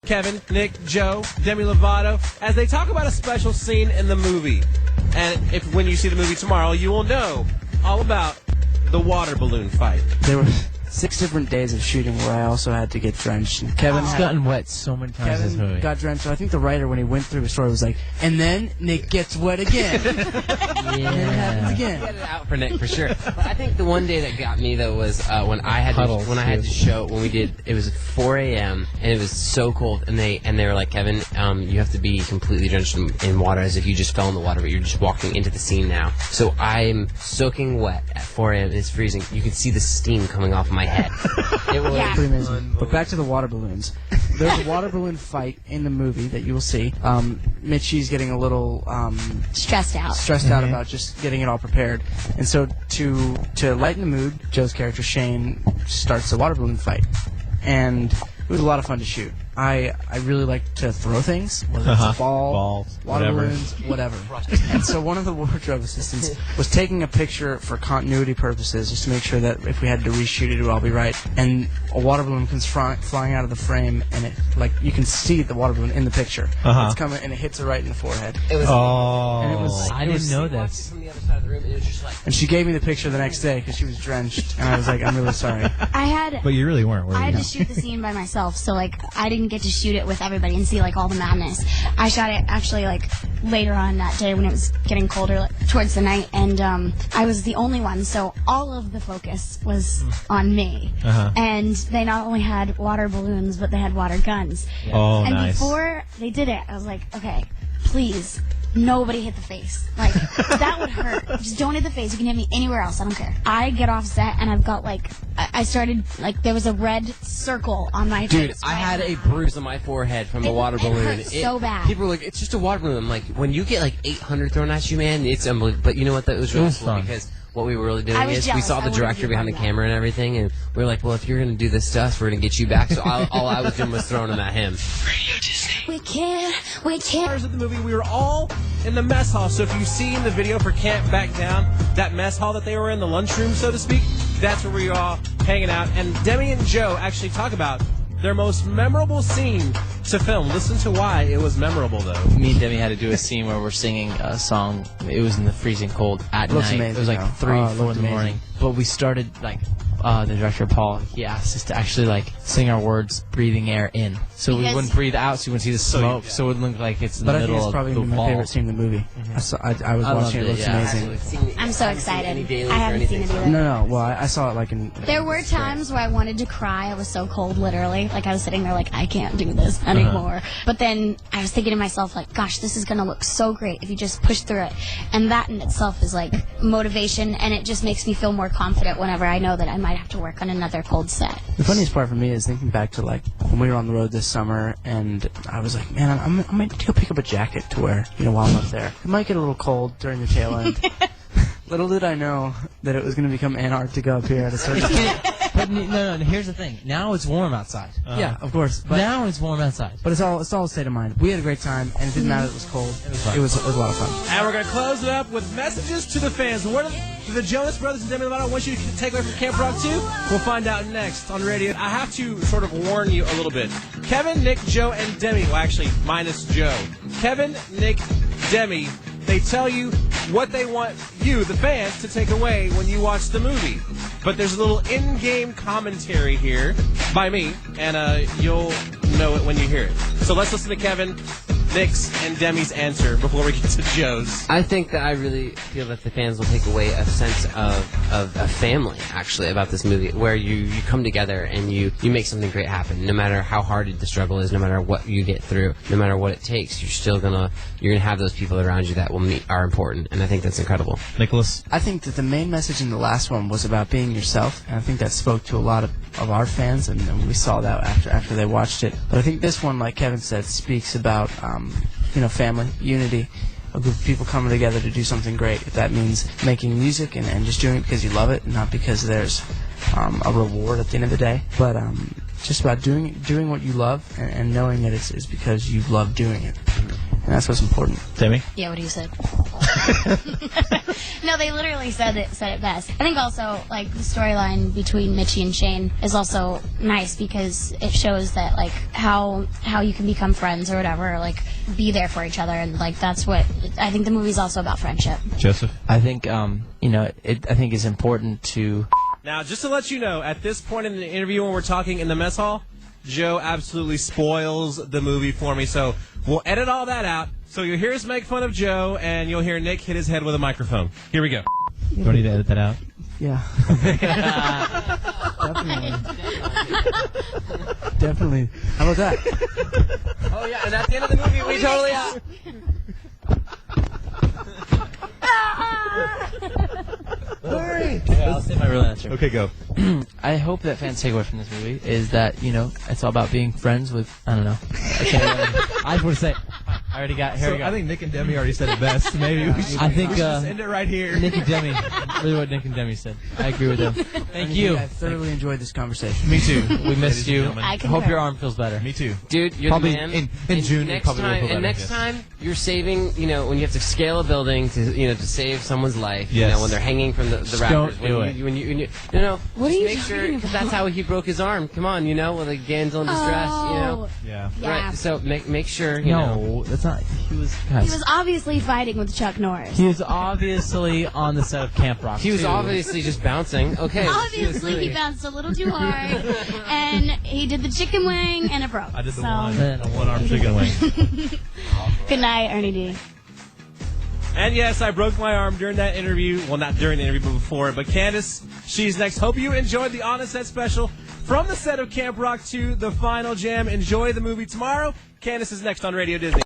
Kevin, Nick, Joe, Demi Lovato, as they talk about a special scene in the movie. And when you see the movie tomorrow, you will know all about the water balloon fight. There were 6 different days of shooting where I also had to get drenched. And Kevin's gotten wet so many times in this movie. Got drenched. So I think the writer, when he went through the story, was like, and then Nick gets wet again. Yeah. And it happens again. Get it out for Nick for sure. But I think the one day that got me though was when I had to show when we did. It was 4 a.m. and it was so cold, and they were like, Kevin, you have to be completely drenched in water as if you just fell in the water, but you're just walking into the scene now. So I'm soaking wet at 4 a.m. It's freezing. You can see the steam coming off my head. It was pretty amazing. But back to the water balloons. There's a water balloon fight in the movie that you will see. Mitchie's getting a little stressed out about just getting it all prepared. And so to lighten the mood, Joe's character Shane starts the water balloon fight. And it was a lot of fun to shoot. I really like to throw things, whether it's a ball, water balloons, whatever. And so one of the wardrobe assistants was taking a picture for continuity purposes, just to make sure that if we had to reshoot it would all be right. And a water balloon comes flying out of the frame, and it you can see the water balloon in the picture. It's coming, and it hits her right in the forehead. It was. And it was. I didn't know that. From the other side of the room, it was just like. And she gave me the picture the next day because she was drenched, and I was like, I'm really sorry. But you really weren't, were you? I had to shoot the scene by myself, so I didn't get to shoot it with everybody and see all the madness. I shot it actually later on that day when it was getting colder towards the night, and I was the only one, so all of the focus was on me. And they not only had water balloons, but they had water guns. Oh, and nice. before they did it, I was like, okay, please, nobody hit the face. That would hurt. Just don't hit the face. You can hit me anywhere else. I don't care. I get off set, and I've got I started there was a red circle on my face. Dude, I had a bruise on my forehead from the water balloon. It hurt so bad. People were like, it's just a water balloon. I'm like, when you get 800 thrown at you, man, it's unbelievable. But you know what? That was really cool because what we were really doing is we saw the director behind the camera and everything, and we were like, well, if you're going to do this to us, we're going to get you back. So all I was doing was throwing them at him. We can't. Of the movie, we were all in the mess hall. So if you see in the video for Can't Back Down, that mess hall that they were in, the lunchroom, so to speak, that's where we were all hanging out. And Demi and Joe actually talk about their most memorable scene to film. Listen to why it was memorable, though. Me and Demi had to do a scene where we're singing a song. It was in the freezing cold at night. Amazing, it was 3, 4 in the morning. But we started the director Paul. He asked us to actually sing our words, breathing air in, so we wouldn't breathe out, so you wouldn't see the smoke, so it would look like it's in the middle of the But I think it's probably my favorite scene in the movie. I was watching it. It looks amazing. I'm so excited. I haven't seen it either. No. Well, I saw it in. There were times where I wanted to cry. I was so cold, literally. I was sitting there I can't do this anymore. But then I was thinking to myself, gosh, this is going to look so great if you just push through it. And that in itself is motivation, and it just makes me feel more confident whenever I know that I might have to work on another cold set. The funniest part for me is thinking back to when we were on the road this summer, and I was like, man, I might go pick up a jacket to wear, while I'm up there. It might get a little cold during the tail end. Little did I know that it was going to become Antarctica up here at a certain point. But no, here's the thing. Now it's warm outside. Yeah, of course. But now it's warm outside. But it's all a state of mind. We had a great time, and it didn't matter that it was cold. It was a lot of fun. And we're going to close it up with messages to the fans. What do the Jonas Brothers and Demi Lovato want you to take away from Camp Rock 2? We'll find out next on radio. I have to sort of warn you a little bit. Kevin, Nick, Joe, and Demi, well, actually, minus Joe. Kevin, Nick, Demi, they tell you what they want you, the fans, to take away when you watch the movie. But there's a little in-game commentary here by me, and you'll know it when you hear it. So let's listen to Kevin, Nick's, and Demi's answer before we get to Joe's. I think that I really feel that the fans will take away a sense of a family, actually, about this movie, where you come together and you make something great happen. No matter how hard the struggle is, no matter what you get through, no matter what it takes, you're gonna have those people around you that are important, and I think that's incredible. Nicholas? I think that the main message in the last one was about being yourself, and I think that spoke to a lot of our fans, and we saw that after they watched it. But I think this one, like Kevin said, speaks about family, unity, a group of people coming together to do something great. If that means making music and just doing it because you love it, not because there's a reward at the end of the day, but just about doing what you love and knowing that it's because you love doing it. And that's what's important. Demi? Yeah, what you said. No, they literally said it best. I think also like the storyline between Mitchie and Shane is also nice because it shows that like how you can become friends or whatever, or, like be there for each other, and like that's what I think the movie's also about, friendship. Joseph? I think I think it's important to. Now, just to let you know, at this point in the interview when we're talking in the mess hall, Joe absolutely spoils the movie for me, so we'll edit all that out. So you'll hear us make fun of Joe, and you'll hear Nick hit his head with a microphone. Here we go. Do I need to edit that out? Yeah. Definitely. How about that? Oh yeah, and at the end of the movie, we totally out. I'll say my real answer. Okay, go. I hope that fans take away from this movie is that it's all about being friends with. I don't know. I just want to say. I already got. Here we go. I think Nick and Demi already said it best. Maybe we should, we should just end it right here. Nick and Demi. Really, what Nick and Demi said. I agree with them. Thank you. I thoroughly enjoyed this conversation. Me too. We missed you. I I concur. hope your arm feels better. Me too. Dude, you're Probably the man. in June, Next probably will time, feel better, and next yes. time, you're saving. When you have to scale a building to save someone's life. Yes. When they're hanging from the don't rafters. do When you no. What just are you make sure talking because about? that's how he broke his arm. Come on, with a damsel in distress. Oh, Yeah. yeah. Right. So make sure. You know. No, that's not. He was. He was obviously fighting with Chuck Norris. He was obviously on the set of Camp Rock. He was 2. obviously just bouncing. Okay. Obviously, he bounced a little too hard, and he did the chicken wing, and it broke. I did the so, one-arm chicken wing. Good night, Ernie D. And yes, I broke my arm during that interview. Well, not during the interview, but before. But Candace, she's next. Hope you enjoyed the On the Set special from the set of Camp Rock 2, the final jam. Enjoy the movie tomorrow. Candace is next on Radio Disney.